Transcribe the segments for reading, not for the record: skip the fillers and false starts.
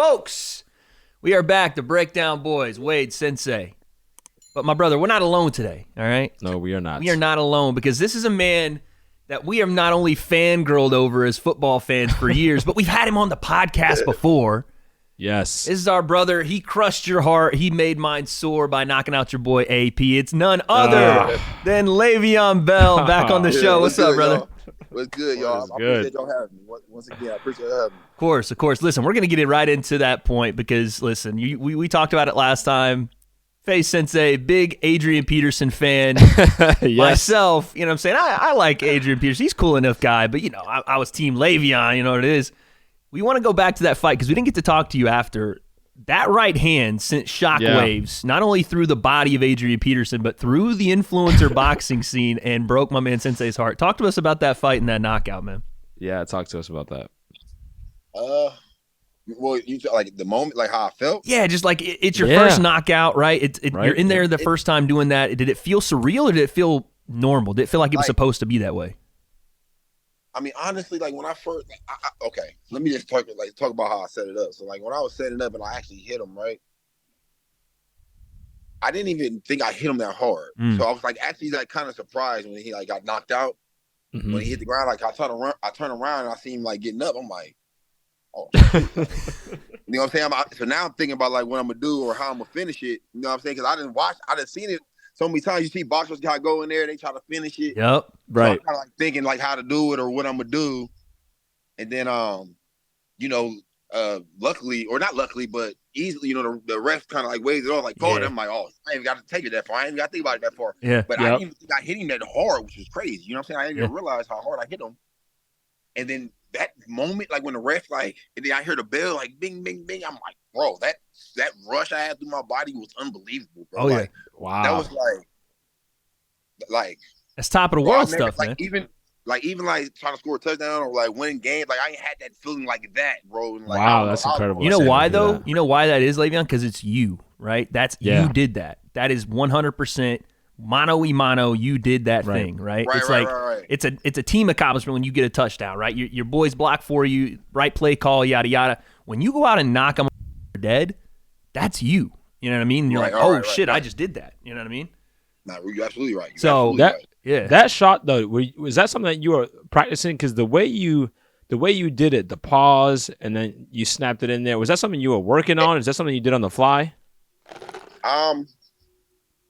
Folks, we are back, the Breakdown Boys, Wade, Sensei. But my brother, we're not alone today, all right? No, we are not. We are not alone because this is a man that we have not only fangirled over as football fans for years, but we've had him on the podcast before. Yes. This is our brother. He crushed your heart. He made mine sore by knocking out your boy AP. It's none other than LeVeon Bell back on the show. What's up, brother? Y'all? What's good, y'all? I appreciate y'all having me. Once again, I appreciate y'all having me. Of course. Listen, we're going to get it right into that point because, listen, we talked about it last time. Face Sensei, big Adrian Peterson fan. Yes. Myself, you know what I'm saying? I like Adrian Peterson. He's a cool enough guy, but, I was team LeVeon, you know what it is. We want to go back to that fight because we didn't get to talk to you after. That right hand sent shockwaves, not only through the body of Adrian Peterson, but through the influencer boxing scene and broke my man Sensei's heart. Talk to us about that fight and that knockout, man. Yeah, talk to us about that. Well, you like the moment, like how I felt? Yeah, just like it's your first knockout, right? Right? You're in there the first time doing that. Did it feel surreal or did it feel normal? Did it feel like it was supposed to be that way? I mean, honestly, like when I first, okay, let me just talk about how I set it up. So, like when I was setting up and I actually hit him, right? I didn't even think I hit him that hard. So I was like actually like kind of surprised when he like got knocked out. When he hit the ground, like I turn around and I see him like getting up. I'm like, oh, you know what I'm saying? So now I'm thinking about like what I'm gonna do or how I'm gonna finish it. You know what I'm saying? Because I didn't seen it so many times. You see boxers gotta go in there, they try to finish it. Yep. Right. So I'm kind of like thinking like how to do it or what I'm gonna do, and then luckily or not luckily, but easily, the ref kind of like waves it off like, oh, I'm like, oh, I ain't got to take it that far. I ain't got to think about it that far. Yeah. But I didn't even think I hit him that hard, which was crazy. You know what I'm saying? I didn't even realize how hard I hit him. And then that moment, like when the ref and then I hear the bell like bing, bing, bing. I'm like, bro, that rush I had through my body was unbelievable, bro. Oh yeah. Like, wow. That was like that's top of the world stuff, like, man. Even trying to score a touchdown or like winning games, like I ain't had that feeling like that, bro. And, like, wow, that's incredible. You know why though? You know why that is, Le'Veon? Because it's you, right? You did that. That is 100% mano y mano. You did that thing, right? It's right. it's a team accomplishment when you get a touchdown, right? Your boys block for you, right play call, yada yada. When you go out and knock them dead, that's you. You know what I mean? And you're like, oh shit, I just did that. You know what I mean? Nah, you're absolutely right. That shot though, was that something that you were practicing? Because the way you did it, the pause and then you snapped it in there, was that something you were working on? Is that something you did on the fly?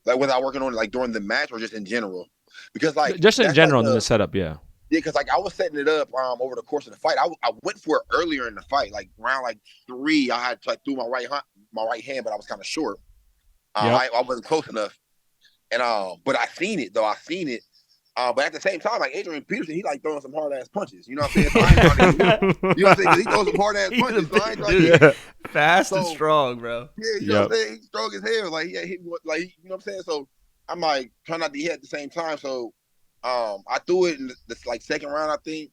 Like without working on it, like during the match or just in general? Because like just in general in the setup, yeah. Yeah, because like I was setting it up over the course of the fight. I went for it earlier in the fight, like round like 3. I had to threw my right hand, but I was kind of short. I wasn't close enough. And but I seen it though. But at the same time, like Adrian Peterson, he like throwing some hard ass punches. You know what I'm saying? So you know what I'm saying? He throws some hard ass punches. So I ain't trying fast and strong, bro. Yeah, you know what I'm saying? He's strong as hell. Like you know what I'm saying? So I'm like trying not to hit at the same time. So I threw it in the like second round, I think.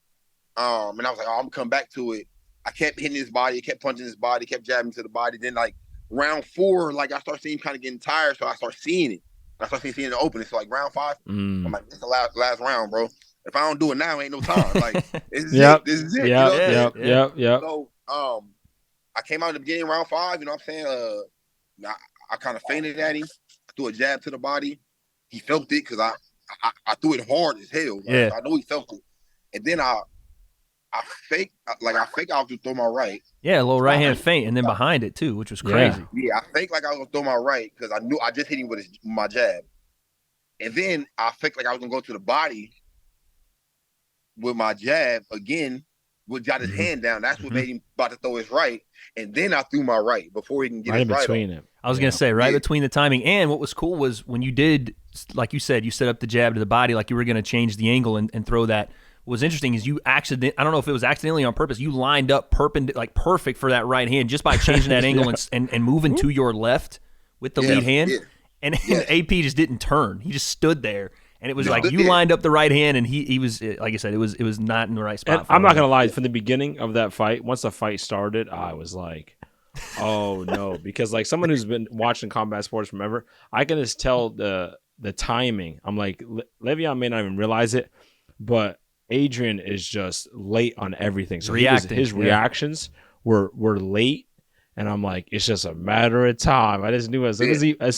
And I was like, oh, I'm gonna come back to it. I kept hitting his body, kept punching his body, kept jabbing to the body. Then like round 4, like I start seeing him kind of getting tired, so I start seeing it. I start seeing it in the opening. So like round 5, I'm like, this is the last round, bro. If I don't do it now, ain't no time. Like this is it. This is it. Yep. So I came out in the beginning round 5. You know what I'm saying? I kind of fainted at him. I threw a jab to the body. He felt it because I threw it hard as hell. Like, yeah. I know he felt it. And then I fake I was to throw my right. Yeah, a little right hand feint, and then behind it too, which was crazy. Yeah, I faked like I was gonna throw my right because I knew I just hit him with my jab, and then I faked like I was gonna go to the body with my jab again. Which got his hand down. That's what made him about to throw his right, and then I threw my right before he can get his right between on. it. I was gonna say between the timing, and what was cool was when you did, like you said, you set up the jab to the body, like you were gonna change the angle and throw that. What was interesting is I don't know if it was accidentally on purpose, you lined up perfect for that right hand just by changing that angle and moving to your left with the lead hand. Yeah. And AP just didn't turn. He just stood there. And it was like you lined up the right hand, and he was, like I said, it was not in the right spot. I'm not going to lie. From the beginning of that fight, once the fight started, I was like, oh, no. Because like someone who's been watching combat sports forever, I can just tell the timing. I'm like, LeVeon may not even realize it, but Adrian is just late on everything. So his reactions were late. And I'm like, it's just a matter of time. I just knew as soon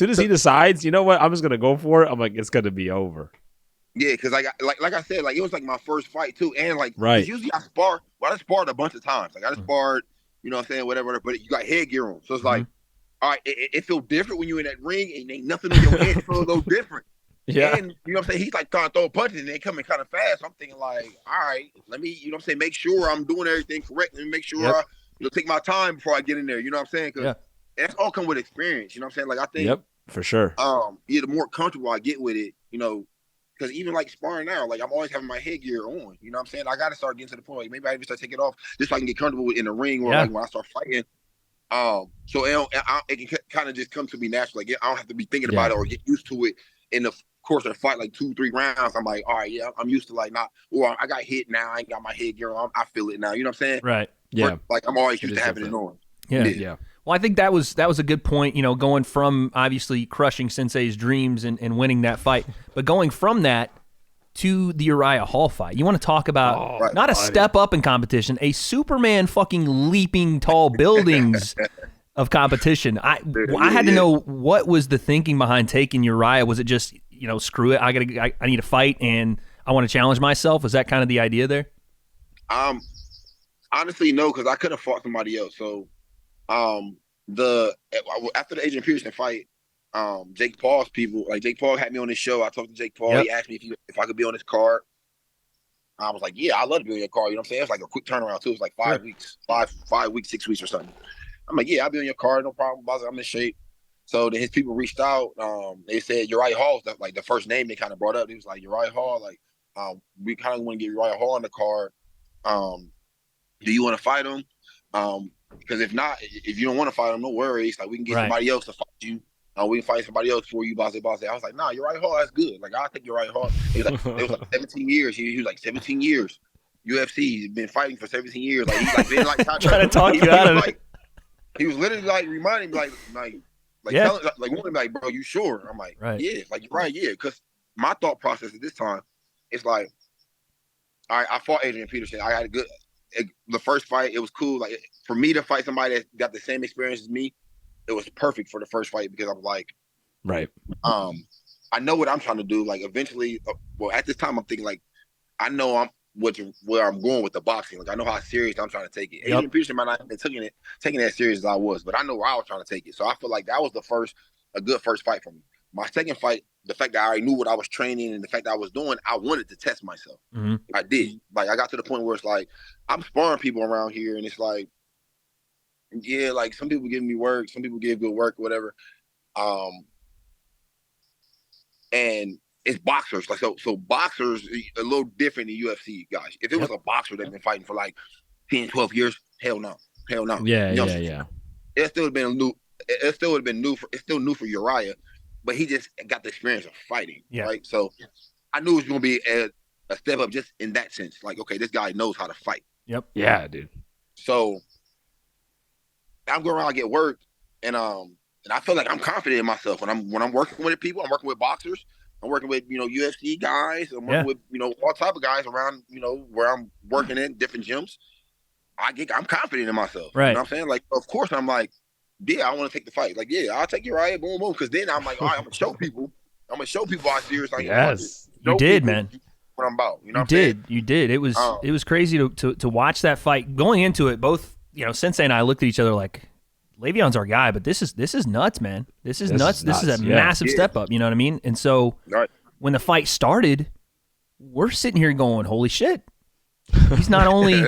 as he decides, you know what, I'm just gonna go for it. I'm like, it's gonna be over. Yeah, because like I said, like it was like my first fight too, and like right. Usually I spar. Well, I sparred a bunch of times. Like I sparred, you know what I'm saying, whatever. But you got headgear on, so it's like, all right, it feels different when you're in that ring and ain't nothing on your head. It feels a little different. Yeah. And you know what I'm saying? He's like trying to throw punches and they coming kind of fast. So I'm thinking like, all right, let me, you know what I'm saying, make sure I'm doing everything correct and make sure I take my time before I get in there. You know what I'm saying? Because that's all come with experience. You know what I'm saying? Like I think, for sure. The more comfortable I get with it, you know, because even like sparring now, like I'm always having my headgear on. You know what I'm saying? I got to start getting to the point like maybe I even start taking it off just so I can get comfortable in the ring or like when I start fighting. So it can kind of just come to me naturally. Like I don't have to be thinking about it or get used to it in the course of the fight, like 2-3 rounds. I'm like, all right, I'm used to like not, or I got hit now. I ain't got my headgear on. I feel it now. You know what I'm saying? Right. Yeah. Or, like I'm always used to having it on. Yeah. Well, I think that was a good point, you know, going from obviously crushing Sensei's dreams and winning that fight, but going from that to the Uriah Hall fight. You want to talk about not a step up in competition, a Superman fucking leaping tall buildings of competition. I had to know what was the thinking behind taking Uriah. Was it just, you know, screw it, I need to fight and I want to challenge myself? Was that kind of the idea there? Honestly, no, because I could have fought somebody else. So after the Adrian Peterson fight, Jake Paul's people, like Jake Paul had me on his show. I talked to Jake Paul. He asked me if I could be on his card. I was like, yeah, I'd love to be on your card. You know what I'm saying? It's like a quick turnaround too. It's like 5 weeks, 5 weeks, 6 weeks or something. I'm like, yeah, I'll be on your card, no problem. I'm in shape. So then his people reached out. They said Uriah Hall, like the first name they kind of brought up. He was like, Uriah Hall, like we kind of want to get Uriah Hall on the card. Do you want to fight him? Because if not, if you don't want to fight him, no worries. Like we can get somebody else to fight you. We can fight somebody else for you, boss. I was like, nah, Uriah Hall, that's good. Like I'll take Uriah Hall. It was like 17 years. He was like 17 years. UFC. He's been fighting for 17 years. Like he's like been like trying to talk you out of it. He was literally like reminding me, telling, like wanting me, like, bro, you sure? I'm like, yeah, like you're right, yeah. Because my thought process at this time, it's like, all right, I fought Adrian Peterson. I had the first fight, it was cool. Like for me to fight somebody that got the same experience as me, it was perfect for the first fight because I was like, I know what I'm trying to do. Like eventually, well, at this time, I'm thinking like, I know where I'm going with the boxing. Like I know how serious I'm trying to take it. Adrian Peterson might not have been taking it as serious as I was, but I know where I was trying to take it. So I feel like that was a good first fight for me. My second fight, the fact that I already knew what I was training and the fact that I was doing, I wanted to test myself. I did. Like I got to the point where it's like I'm sparring people around here, and it's like, yeah, like some people give me work, some people give good work, whatever. And it's boxers. Like so boxers a little different than UFC guys. If it was a boxer that's been fighting for like 10, 12 years, hell no. Yeah. It still would have been new. It's still new for Uriah, but he just got the experience of fighting, right? So I knew it was going to be a step up just in that sense. Like, okay, this guy knows how to fight. Yep. Yeah, dude. So I'm going around, I get worked, and I feel like I'm confident in myself when I'm working with people. I'm working with boxers. I'm working with UFC guys. I'm working with all type of guys around where I'm working in different gyms. I'm confident in myself. Right. You know what I'm saying? Like, of course, I'm like, yeah, I want to take the fight. Like, yeah, I'll take Uriah, boom, boom. Because then I'm like, all right, I'm gonna show people how serious I am. Yes, you did, man. What I'm about. You know, you did. It was crazy to watch that fight. Going into it, both Sensei and I looked at each other like, LeVeon's our guy, but this is nuts, man. This is nuts. This is a massive step up. You know what I mean? And so when the fight started, we're sitting here going, holy shit. He's not only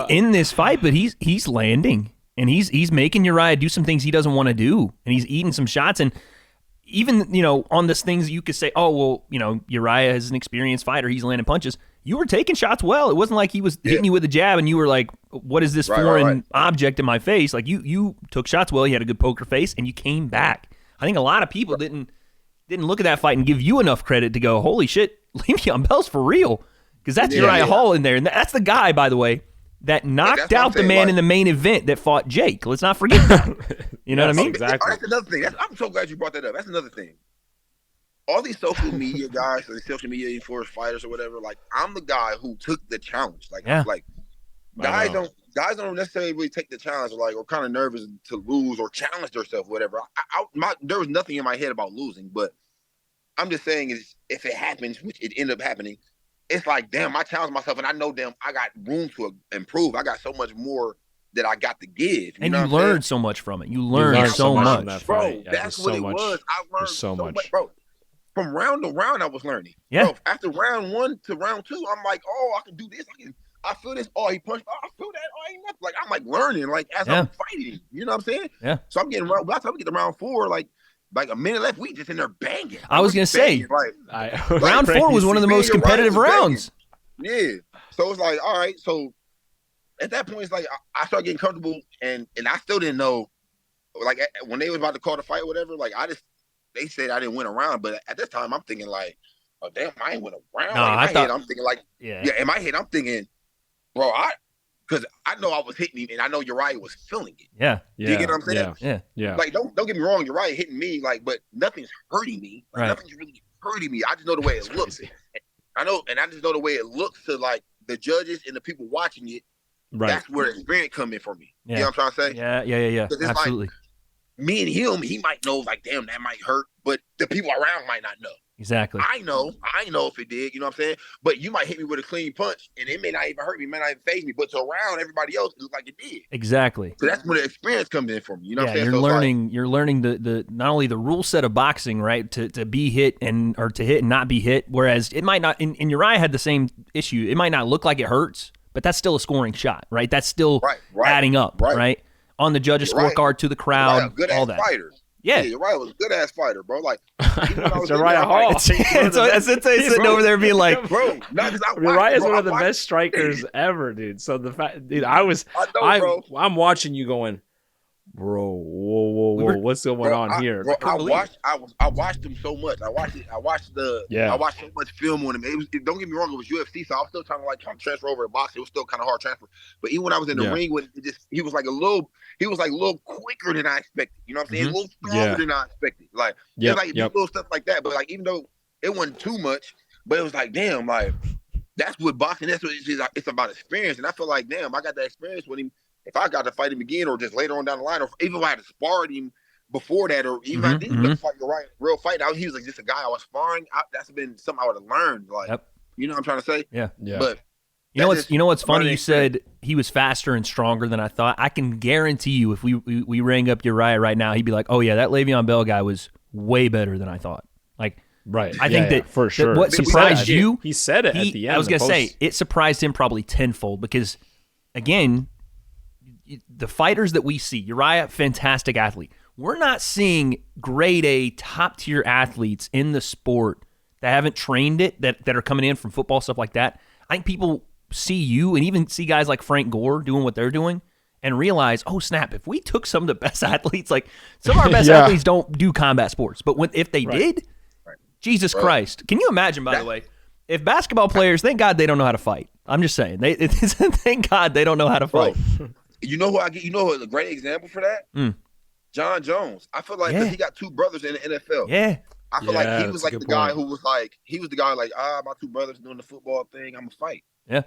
in this fight, but he's landing and he's making Uriah do some things he doesn't want to do, and he's eating some shots. And even on this things you could say, oh well, Uriah is an experienced fighter, he's landing punches. You were taking shots well. It wasn't like he was hitting you with a jab and you were like, what is this foreign object in my face? Like you took shots well. You had a good poker face and you came back. I think a lot of people didn't look at that fight and give you enough credit to go, holy shit, Le'Veon Bell's for real. Because that's Uriah Hall in there. And that's the guy, by the way, that knocked out the man in the main event that fought Jake. Let's not forget that. You know what I mean? Exactly. That's another thing. I'm so glad you brought that up. That's another thing. All these social media guys, or social media influencers, fighters or whatever, like I'm the guy who took the challenge. Like, guys don't guys don't necessarily really take the challenge or kind of nervous to lose or challenge themselves, whatever. There was nothing in my head about losing, but I'm just saying is if it happens, which it ended up happening, it's like, damn, I challenged myself and I know, damn, I got room to improve. I got so much more that I got to give. And you learned so much from it. You learned so much. Bro, that's what it was. I learned so much. Bro. From round to round, I was learning. Yeah. Bro, after round 1 to round 2, I'm like, oh, I can do this. I feel this. Oh, he punched. Oh, I feel that. Oh, ain't nothing. Like, I'm like learning, like, as I'm fighting. You know what I'm saying? Yeah. So I'm getting around. By the time we get to round 4, like a minute left, we just in there banging. I was gonna say, round 4 was one of the most competitive rounds. Yeah. So it's like, all right. So at that point, it's like I started getting comfortable, and I still didn't know, like, when they was about to call the fight or whatever. Like, they said I didn't win a round, but at this time, I'm thinking like, oh damn, I ain't win a round. No, like, in my head, I'm thinking like, in my head, I'm thinking, bro, because I know I was hitting him, and I know Uriah was feeling it. Yeah. You get what I'm saying? Yeah. Like, don't get me wrong, Uriah hitting me, like, but nothing's hurting me. Like, nothing's really hurting me. I just know the way it looks. I just know the way it looks to like the judges and the people watching it. Right. That's where experience come in for me. Yeah. You know what I'm trying to say? Yeah. Absolutely. Like, me and him, he might know, like, damn, that might hurt, but the people around might not know. Exactly. I know if it did, you know what I'm saying? But you might hit me with a clean punch, and it may not even hurt me, it may not even phase me, but to around everybody else, it looked like it did. Exactly. So that's where the experience comes in for me. You know what I'm saying? You're learning the not only the rule set of boxing, right, to be hit or to hit and not be hit, whereas it might not, and Uriah had the same issue. It might not look like it hurts, but that's still a scoring shot, right? That's still adding up, right? On the judges' scorecard to the crowd, all that. Fighter. Yeah, Uriah was a good-ass fighter, bro. Like, Uriah Hall. So Sensei sitting over there being like, bro, Uriah's one of the best strikers ever, dude. So the fact, dude, I'm watching you going, bro, whoa, what's going on here? Bro, I watched him so much. I watched so much film on him. Don't get me wrong, it was UFC, so I was still trying to transfer over to boxing. It was still kind of hard transfer. But even when I was in the ring, he was like a little quicker than I expected. You know what I'm saying? A little stronger than I expected. Like, little stuff like that. But like, even though it wasn't too much, but it was like, damn, like, that's what boxing. That's what it's about, experience. And I feel like, damn, I got that experience with him. If I got to fight him again, or just later on down the line, or even if I had to spar him before that, or even if I didn't fight the real fight, he was like just a guy I was sparring. That's been something I would have learned. Like, you know what I'm trying to say? Yeah. But you know what's funny? You said he was faster and stronger than I thought. I can guarantee you, if we rang up Uriah right now, he'd be like, "Oh yeah, that Le'Veon Bell guy was way better than I thought." Like, right? I think that for sure. What surprised you? He said it at the end. I was gonna say it surprised him probably tenfold because, again, the fighters that we see, Uriah, fantastic athlete. We're not seeing grade A, top-tier athletes in the sport that haven't trained it, that are coming in from football, stuff like that. I think people see you and even see guys like Frank Gore doing what they're doing and realize, oh, snap, if we took some of the best athletes, like some of our best athletes don't do combat sports, but if they did, Jesus Christ. Can you imagine, by the way, if basketball players, thank God they don't know how to fight. I'm just saying. Thank God they don't know how to fight. You know who I get? You know a great example for that? John Jones. I feel like because he got two brothers in the NFL. Yeah. I feel like he was like the guy who was like, my two brothers doing the football thing. I'm going to fight. Yeah.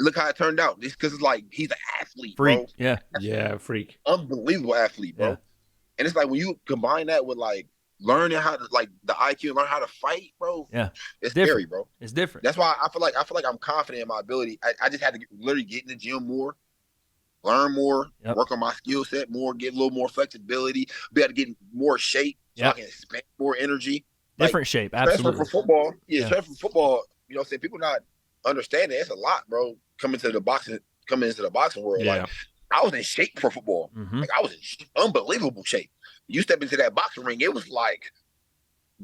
Look how it turned out. Just because it's like he's an athlete, freak. Bro. Yeah, freak. Unbelievable athlete, bro. Yeah. And it's like when you combine that with like learning how to, like, the IQ, learn how to fight, bro. Yeah. It's scary, bro. It's different. That's why I feel like I'm confident in my ability. I just had to literally get in the gym more. Learn more, work on my skill set more, get a little more flexibility, be able to get more shape so I can expend more energy. Different shape, absolutely. Especially for football. Especially for football, you know what I'm saying? People not understanding it's a lot, bro, coming into the boxing world. Yeah. Like, I was in shape for football. Like, I was in unbelievable shape. You step into that boxing ring, it was like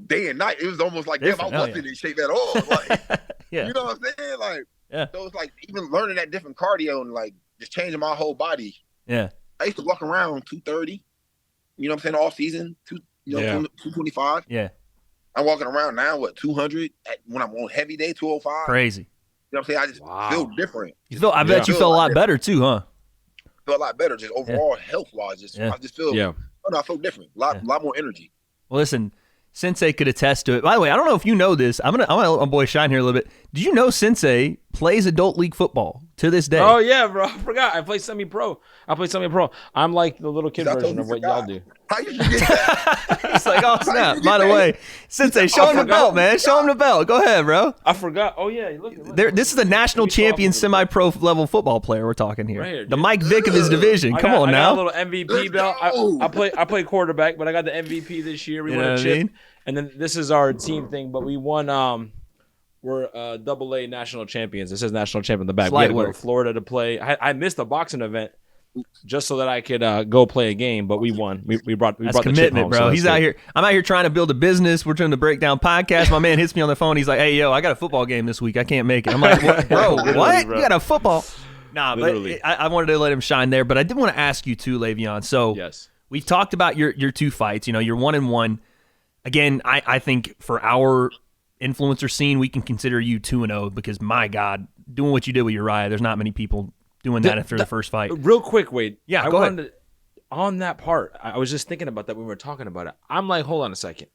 day and night. It was almost like, damn, I wasn't in shape at all. Like, you know what I'm saying? Like, so it's like even learning that different cardio and like just changing my whole body. Yeah. I used to walk around 230, you know what I'm saying, all season, 225. Yeah. I'm walking around now, 200 when I'm on heavy day, 205. Crazy. You know what I'm saying? I just feel different. I bet you feel a lot better too, huh? Feel a lot better, just overall health-wise. I just feel, I feel different. A lot more energy. Well, listen, Sensei could attest to it. By the way, I don't know if you know this. I'm gonna let my boy shine here a little bit. Did you know Sensei plays adult league football to this day. Oh yeah, bro. I forgot. I play semi-pro. I'm like the little kid I told version you of what forgot. y'all do. How you forget that? It's like, oh snap! By the way, Sensei, show him the belt, man. Show him the belt. Go ahead, bro. I forgot. Oh yeah, look. This is a national champion, semi-pro level football player we're talking here. Right here, the dude. Mike Vick of his division. Come on I now. got a little MVP Let's belt. go. I play quarterback, but I got the MVP this year. We You won know a what I chip, mean? and then this is our team thing. But we won. We're AA national champions. It says national champion on the back. Slight We had to go to work. Florida to play. I missed a boxing event just so that I could go play a game, but we won. We brought That's the chip commitment, home, bro. so that's He's out good. here. I'm out here trying to build a business. We're trying to break down podcasts. My man hits me on the phone. He's like, "Hey, yo, I got a football game this week. I can't make it." I'm like, "Bro, Literally, what? bro. You got a football?" Nah, Literally. but I wanted to let him shine there. But I did want to ask you too, Le'Veon. So Yes. we've talked about your two fights. You know, you're 1-1. Again, I think for our influencer scene, we can consider you 2-0 because my God, doing what you did with Uriah, there's not many people doing that after the first fight. Real quick, Wade. Yeah, I go ahead. wanted to, on that part, I was just thinking about that when we were talking about it. I'm like, hold on a second.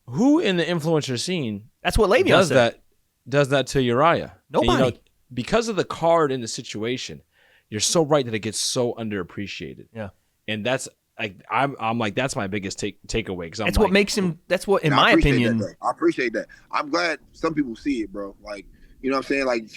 Who in the influencer scene That's what Le'Veon said. does that to Uriah? And, Nobody. because of the card in the situation, you're so right that it gets so underappreciated. Yeah. And that's like I'm like that's my biggest takeaway because That's what makes him. That's what, in I my appreciate opinion. that, though. I appreciate that. I'm glad some people see it, bro. Like, you know what I'm saying? Like,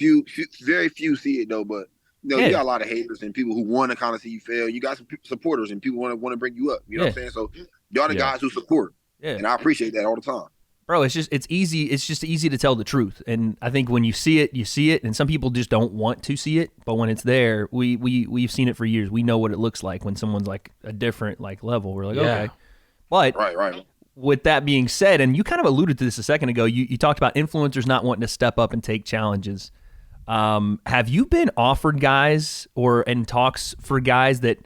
very few see it though. But you know, Yeah. you got a lot of haters and people who want to kind of see you fail. You got some supporters and people want to bring you up. You know what I'm saying? So y'all the Yeah. guys who support, Yeah. and I appreciate that all the time. Bro, it's just easy. It's just easy to tell the truth, and I think when you see it, you see it. And some people just don't want to see it, but when it's there, we've seen it for years. We know what it looks like when someone's like a different like level. We're like, Yeah. okay. But Right. with that being said, and you kind of alluded to this a second ago, you talked about influencers not wanting to step up and take challenges. Have you been offered guys or in talks for guys that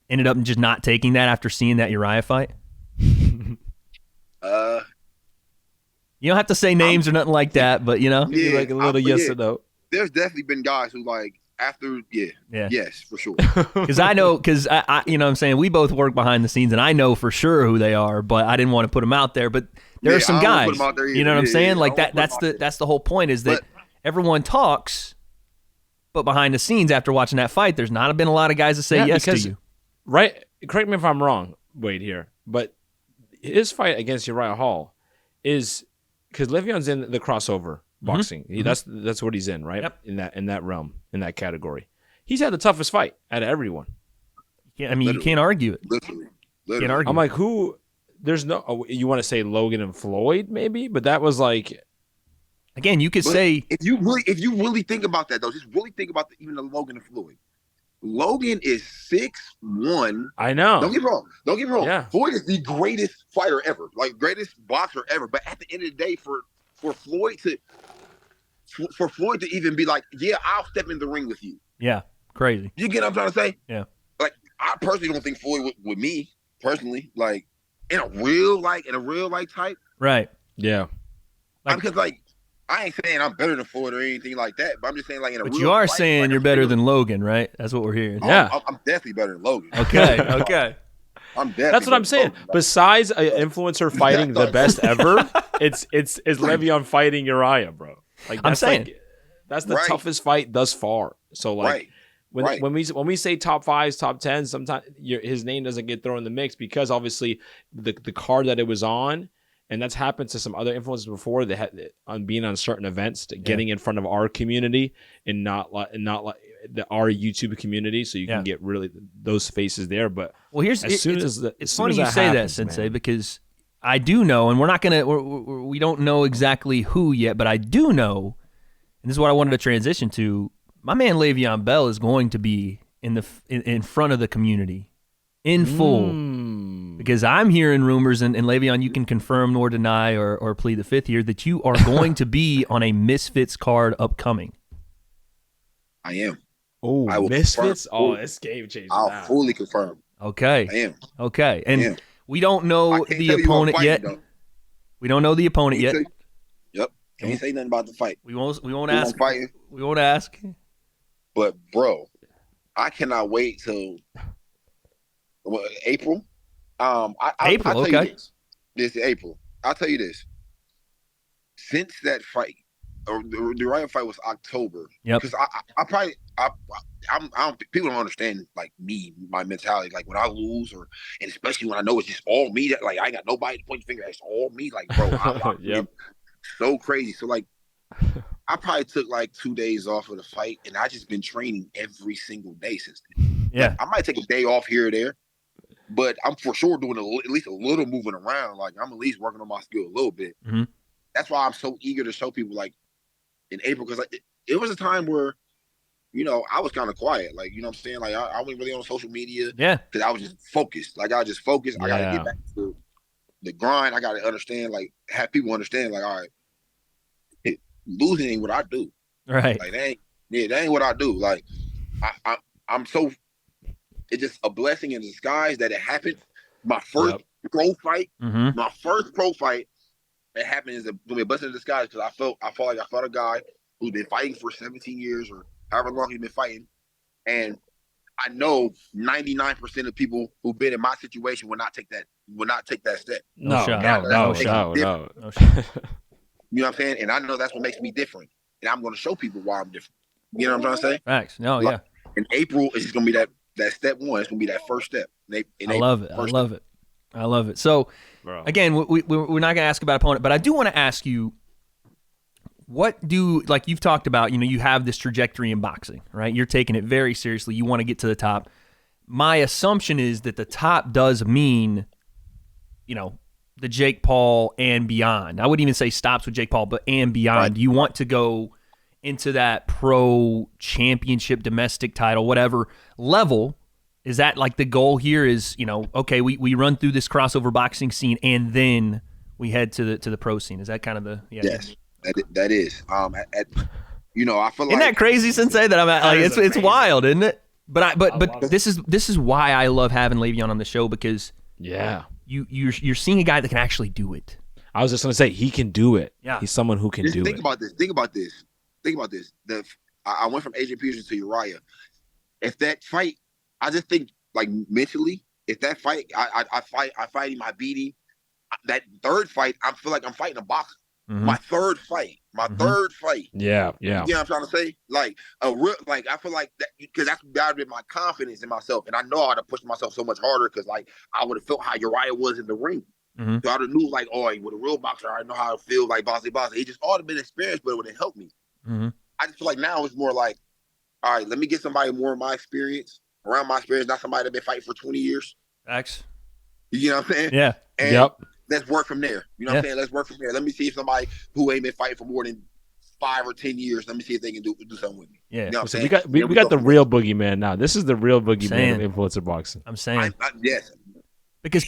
ended up just not taking that after seeing that Uriah fight? You don't have to say names or nothing like that, but you know. Maybe like a little yes or no. There's definitely been guys who like after, yes, for sure. Because I know, I you know what I'm saying, we both work behind the scenes, and I know for sure who they are, but I didn't want to put them out there. But there are some I don't wanna guys, put 'em out there you know what I'm either. saying? Yeah, like I don't wanna that's put 'em out that's the whole point is that everyone talks, but behind the scenes after watching that fight, there's not been a lot of guys that say yes to you. Right? Correct me if I'm wrong, Wade here, but his fight against Uriah Hall is because Le'Veon's in the crossover boxing. That's what he's in, right? Yep. In that realm, in that category. He's had the toughest fight out of everyone. Yeah, I mean, you can't argue it. Literally. Can't argue. I'm like, who? There's no. You want to say Logan and Floyd, maybe, but that was like. Again, you could But say if you really think about that though, just really think about even the Logan and Floyd. Logan is 6'1". I know. Don't get me wrong. Yeah. Floyd is the greatest fighter ever, like greatest boxer ever. But at the end of the day, for Floyd to even be like, yeah, I'll step in the ring with you. yeah, crazy. You get what I'm trying to say? Yeah. Like I personally don't think Floyd with me personally, like in a real type. Right. Yeah. Because like I ain't saying I'm better than Floyd or anything like that, but I'm just saying like in a But real you are fight, saying like, you're better than Logan, right? That's what we're hearing. Yeah. I'm definitely better than Logan. Okay. Okay. I'm definitely. That's what I'm saying. better than Logan. Besides an influencer fighting the best ever, it's Le'Veon fighting Uriah, bro. Like I'm that's saying. like, that's the Right. toughest fight thus far. So like Right. when we say top 5s, top 10s, sometimes his name doesn't get thrown in the mix because obviously the card that it was on, and that's happened to some other influencers before that had on being on certain events, getting in front of our community and not like our YouTube community, so you can get really those faces there. But Well, as soon as it's funny you say that, happens, Sensei, man. because I do know, and we don't know exactly who yet, but I do know, and this is what I wanted to transition to. My man Le'Veon Bell is going to be in front of the community in full, because I'm hearing rumors, and Le'Veon, you can confirm nor deny or plead the fifth here that you are going to be on a Misfits card upcoming. I am. Oh, I will Misfits! confirm. Oh, it's game changing. I'll fully confirm. Okay. I am. Okay, and Yeah. we don't I know can't the tell you who I'm opponent fighting, yet. though. We don't know the opponent yet. Yep. Can't say nothing about the fight. We won't Who I'm ask. fighting. We won't ask. But bro, I cannot wait till April. April, I'll tell okay. you this is April. I'll tell you this. Since that fight the Uriah fight was October. Yep. Because I probably I don't people don't understand like me, my mentality. Like when I lose, and especially when I know it's just all me. That like I ain't got nobody to point the finger at. It's all me. Like bro, I'm Yep. so crazy. So like I probably took like 2 days off of the fight, and I just been training every single day since then. Yeah. Like, I might take a day off here or there, but I'm for sure doing at least a little moving around. Like I'm at least working on my skill a little bit. Mm-hmm. That's why I'm so eager to show people like in April, because like, it was a time where, you know, I was kind of quiet. Like, you know what I'm saying? Like I wasn't really on social media. Yeah. Because I was just focused. Like I was just focused. Yeah. I got to get back to the grind. I got to understand, like have people understand, like, all right, losing ain't what I do. Right. Like that ain't what I do. Like I'm so, it's just a blessing in disguise that it happened. My first pro fight, my first pro fight that happened is gonna be a blessing in disguise, because I felt like I fought a guy who's been fighting for 17 years or however long he's been fighting, and I know 99% of people who've been in my situation will not take that step. No. You know what I'm saying? And I know that's what makes me different. And I'm going to show people why I'm different. You know what I'm trying to say? Facts. No, like, yeah. In April, it's just going to be that step one. It's going to be that first step. I love it. I love it. So, again, we're not going to ask about opponent, but I do want to ask you, like you've talked about, you know, you have this trajectory in boxing, right? You're taking it very seriously. You want to get to the top. My assumption is that the top does mean, you know, the Jake Paul and beyond. I wouldn't even say stops with Jake Paul, but and beyond. Right. You want to go into that pro championship, domestic title, whatever level. Is that like the goal here is, you know, okay, we run through this crossover boxing scene and then we head to the pro scene. Is that kind of the Yes, that is. You know, I feel like, isn't that crazy, Sensei? That I'm at, like it's wild, isn't it? But this is why I love having LeVeon on the show, because You're seeing a guy that can actually do it. I was just going to say, he can do it. Yeah. He's someone who can do it. Think about this. I went from Adrian Peterson to Uriah. If that fight, I just think like mentally, if that fight, I fight him, I beat him. That third fight, I feel like I'm fighting a boxer. Mm-hmm. My third fight. Yeah. You know what I'm trying to say? Like a real, like I feel like that, because that's gotta be my confidence in myself, and I know I would have pushed myself so much harder, because like I would have felt how Uriah was in the ring. Mm-hmm. So I would have knew like, oh, with a real boxer, I know how it feels like bossy. It just all been experience, but it would have helped me. Mm-hmm. I just feel like now it's more like, all right, let me get somebody more of my experience, around my experience, not somebody that been fighting for 20 years. Facts. You know what I'm saying? Yeah. And let's work from there. You know what I'm saying? Let's work from there. Let me see if somebody who ain't been fighting for more than 5 or 10 years, let me see if they can do something with me. Yeah. You know what so I'm saying? we got the real boogeyman now. This is the real boogeyman of influencer boxing. I'm saying. Yes. Because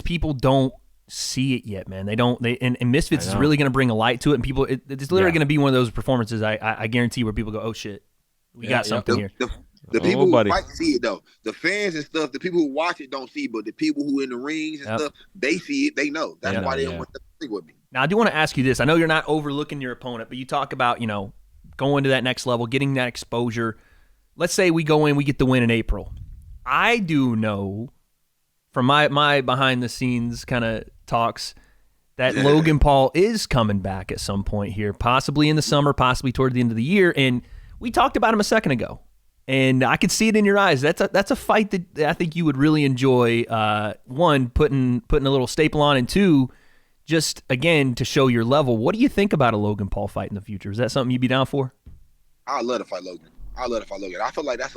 people don't see it yet, man. And Misfits is really going to bring a light to it, and people, it's literally going to be one of those performances, I guarantee, where people go, oh shit, we got something here. The people who might see it though, the fans and stuff, the people who watch it don't see, but the people who in the rings and stuff, they see it, they know. That's why they don't want to think with me. Now, I do want to ask you this. I know you're not overlooking your opponent, but you talk about, you know, going to that next level, getting that exposure. Let's say we go in, we get the win in April. I do know from my behind the scenes kind of talks that Logan Paul is coming back at some point here, possibly in the summer, possibly toward the end of the year. And we talked about him a second ago. And I could see it in your eyes. That's a fight that I think you would really enjoy. One, putting a little staple on, and two, just again to show your level. What do you think about a Logan Paul fight in the future? Is that something you'd be down for? I'd love to fight Logan. I feel like that's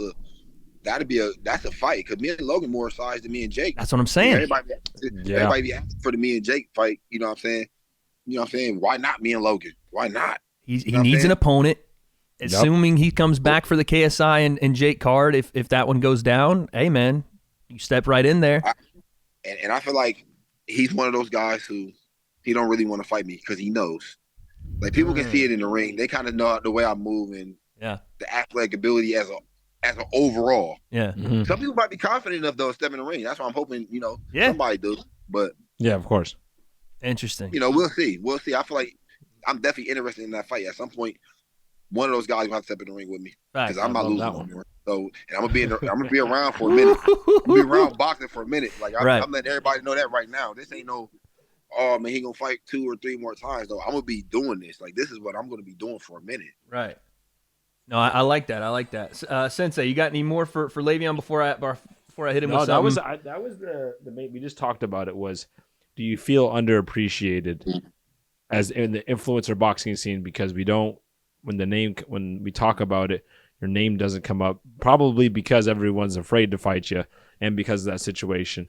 a fight, because me and Logan more size than me and Jake. That's what I'm saying. Everybody be asking for the me and Jake fight. You know what I'm saying? Why not me and Logan? Why not? He needs an opponent. Assuming he comes back for the KSI and Jake card, if that one goes down, hey, man, you step right in there. And I feel like he's one of those guys who he don't really want to fight me, because he knows. Like, people can see it in the ring. They kind of know the way I move and the athletic ability as an overall. Yeah. Mm-hmm. Some people might be confident enough, though, to step in the ring. That's why I'm hoping, somebody does. But yeah, of course. Interesting. We'll see. I feel like I'm definitely interested in that fight. At some point, one of those guys will have to step in the ring with me, because I'm not losing no more. So, and I'm gonna be around for a minute. I'm gonna be around boxing for a minute. Like I'm letting everybody know that right now. This ain't no oh man, he gonna fight 2 or 3 more times though. I'm gonna be doing this. Like this is what I'm gonna be doing for a minute. Right. No, I like that. I like that. Sensei, you got any more for LeVeon before I hit him with something? That was the main. We just talked about it. Was do you feel underappreciated as in the influencer boxing scene because we don't when we talk about it, your name doesn't come up, probably because everyone's afraid to fight you and because of that situation,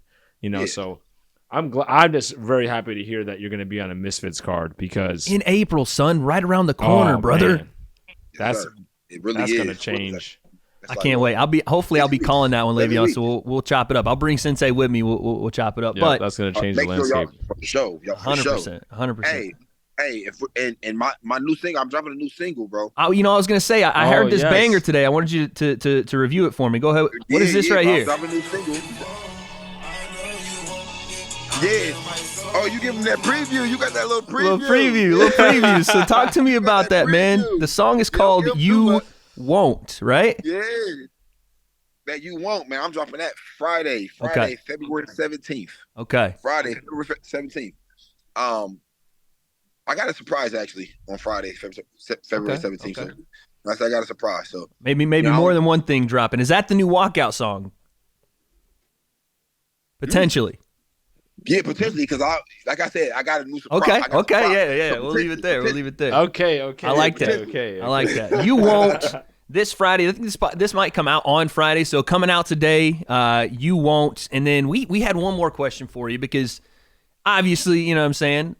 so I'm just very happy to hear that you're going to be on a Misfits card because in April, son, right around the corner, brother. Man. That's going to change. I can't wait. Hopefully I'll be calling that one, Le'Veon. So we'll chop it up. I'll bring Sensei with me. We'll chop it up. Yeah, but that's going to change the landscape. For the show, 100%. Hey, and my new single, I'm dropping a new single, bro. I was going to say I heard this banger today. I wanted you to review it for me. Go ahead. What is this right here? I'm dropping a new single. Yeah. Oh, you give them that preview. You got that little preview. Little preview. So talk to me about that, man. The song is called You Won't, right? Yeah. That You Won't, man. I'm dropping that Friday, February 17th. Okay. Friday, February 17th. I got a surprise actually on Friday, February 17th. Okay. So I got a surprise. So maybe more than one thing dropping. Is that the new walkout song? Potentially. Yeah, potentially, because like I said, I got a new surprise. Okay, yeah. So we'll leave it there. Okay. I like that. Okay. I like that. You Won't. This Friday, I think this might come out on Friday, so coming out today, You Won't. And then we had one more question for you because obviously, you know what I'm saying,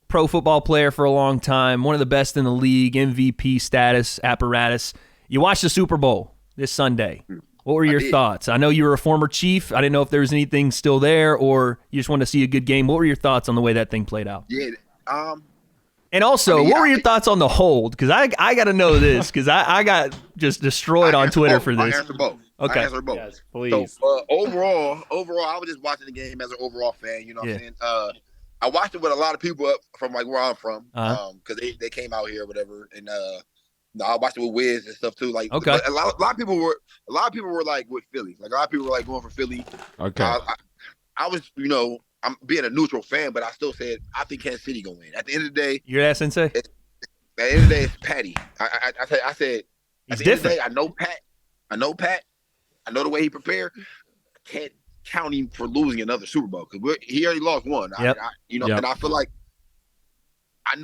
pro football player for a long time, one of the best in the league, MVP status, apparatus. You watched the Super Bowl this Sunday. What were your thoughts? I know you were a former Chief. I didn't know if there was anything still there or you just wanted to see a good game. What were your thoughts on the way that thing played out? Yeah. And also, what were your thoughts on the hold? Because I got to know this because I got just destroyed on Twitter for this. I answer both. Okay. I answer both. Yes, please. So overall, I was just watching the game as an overall fan. You know what I'm saying? I watched it with a lot of people up from like where I'm from because they came out here or whatever. And I watched it with Wiz and stuff too. Like, okay. A lot of people were like with Philly. Like a lot of people were like going for Philly. Okay. I was, I'm being a neutral fan, but I still said I think Kansas City gonna win. At the end of the day, you're that, Sensei. At the end of the day, it's Patty. I said he's at the different. End of the day, I know Pat. I know the way he prepared. I can't count him for losing another Super Bowl because he already lost one. Yep. And I feel like. I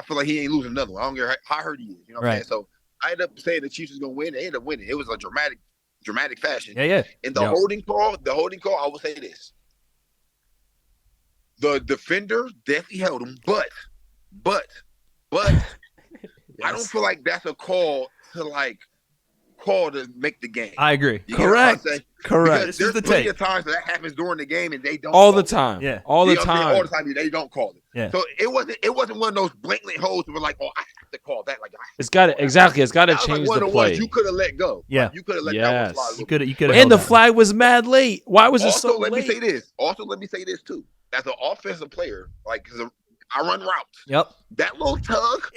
feel like he ain't losing another one. I don't care how hurt he is. You know what I'm saying? So I ended up saying the Chiefs was gonna win. They ended up winning. It was a dramatic fashion. Yeah. And the holding call, I will say this. The defender definitely held him, but yes. I don't feel like that's a call to make the game. I agree. Correct. Because This is the plenty take. of times that happens during the game and they don't all the time. Yeah. All the time. time. All the time they don't call it. Yeah. So it wasn't one of those blatant holds that were like, oh, I have to call that. Like it's got to exactly. It's got to that change like the play. You could have let go. Yeah. Like, you could have let that one slide. You could have. And the flag was mad late. Why was it so late? Let me say this too. As an offensive player, like because I run routes. Yep. That little tug.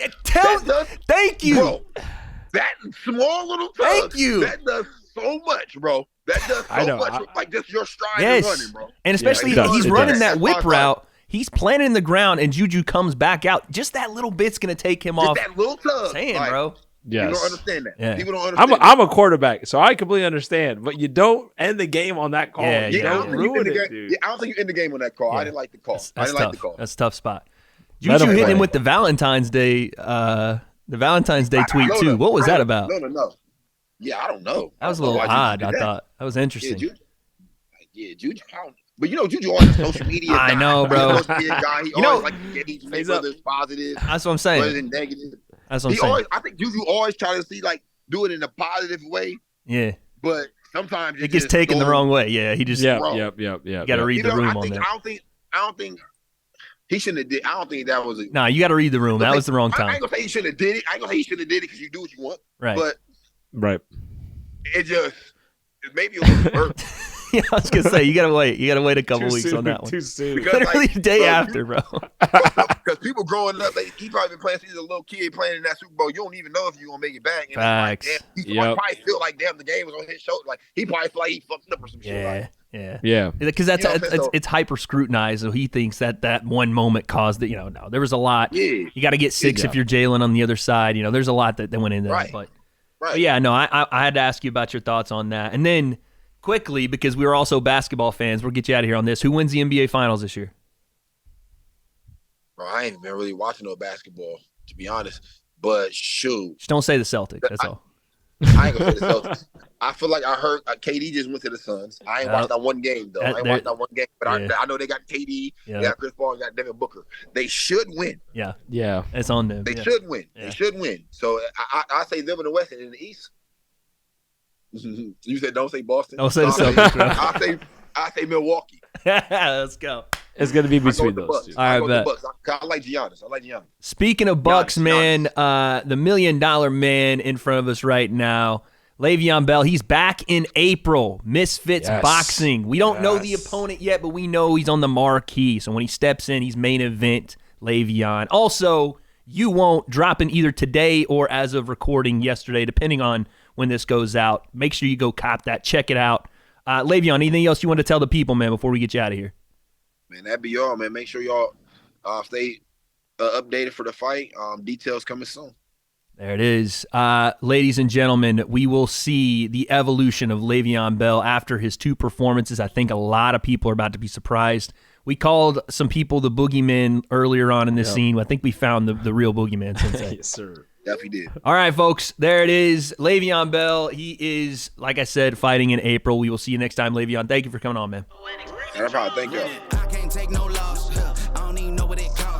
Thank you. Bro, that small little tug. Thank you. That does so much, bro. That does so much. Like just your stride and running, bro. And especially he's running that whip route. He's planted in the ground, and Juju comes back out. Just that little bit's gonna take him off. That little tug. Bro. Yes. You don't understand that. Yeah. People don't understand. I'm a quarterback, so I completely understand. But you don't end the game on that call. Yeah, you don't ruin it, dude. Yeah, I don't think you end the game on that call. Yeah. I didn't like the call. That's like the call. That's a tough spot. Juju hitting him with the Valentine's Day, tweet too. What was that about? No. Yeah, I don't know. That was a little odd. I thought that was interesting. Yeah, Juju. But Juju on social media. I know, bro. He always like to get whether it's positive. That's what I'm saying. Whether it's negative. That's what I'm saying. I think Juju always try to see do it in a positive way. Yeah. But sometimes it gets taken the wrong way. Yeah, he just. Yep. You got to read the room on that. I don't think he shouldn't have did. I don't think that was. Nah, you got to read the room. That was the wrong time. I ain't gonna say he shouldn't have did it. I ain't gonna say he shouldn't have did it because you do what you want. Right. But right. It maybe a little hurt. Yeah, I was gonna say you gotta wait. You gotta wait a couple Too weeks soon, on that one. Too soon. Because, Literally the day after, bro. Because people growing up, he probably been playing since he was a little kid playing in that Super Bowl. You don't even know if you're going to make it back. And Facts. It's like, damn, he Yep. probably feel like, damn, the game was on his shoulder. Like, he probably feel like he fucked up or some shit. Like, Yeah. Because that's You know what I'm saying? So- it's hyper scrutinized, so he thinks that one moment caused it. No, there was a lot. Yeah. You got to get 6 if you're Jalen on the other side. There's a lot that went into that. Right. But yeah, no, I had to ask you about your thoughts on that, and then quickly because we were also basketball fans, we'll get you out of here on this. Who wins the NBA Finals this year? Bro, I ain't been really watching no basketball, to be honest. But shoot, Just don't say the Celtics. That's all. I ain't gonna say the Celtics. I feel like I heard KD just went to the Suns. I ain't watched that one game though. I ain't watched that one game, but I know they got KD, they got Chris Paul, and got Devin Booker. They should win. Yeah, Yeah. it's on them. They should win. Yeah. They should win. So I say them in the West and in the East. You said don't say Boston. Don't say the Celtics, bro. I say Milwaukee. Let's go. It's going to be I go between with the those Bucks. two. All right, I go with bet. the Bucks. I like Giannis. Speaking of Bucks, Giannis. man, the $1 million man in front of us right now, LeVeon Bell, he's back in April. Misfits Yes. Boxing. We don't know the Yes. opponent yet, but we know he's on the marquee. So when he steps in, he's main event LeVeon. Also, you won't dropping either today or as of recording yesterday, depending on when this goes out. Make sure you go cop that. Check it out. LeVeon, anything else you want to tell the people, man, before we get you out of here? Man, that'd be all, man. Make sure y'all stay updated for the fight. Details coming soon. There it is. Ladies and gentlemen, we will see the evolution of LeVeon Bell after his 2 performances. I think a lot of people are about to be surprised. We called some people the boogeyman earlier on in this scene. I think we found the real boogeyman since then. Yes, sir. Definitely did. All right, folks, there it is. LeVeon Bell, he is, like I said, fighting in April. We will see you next time, LeVeon. Thank you for coming on, man. No problem. Thank y'all. I can't take no loss. I don't even know what it costs.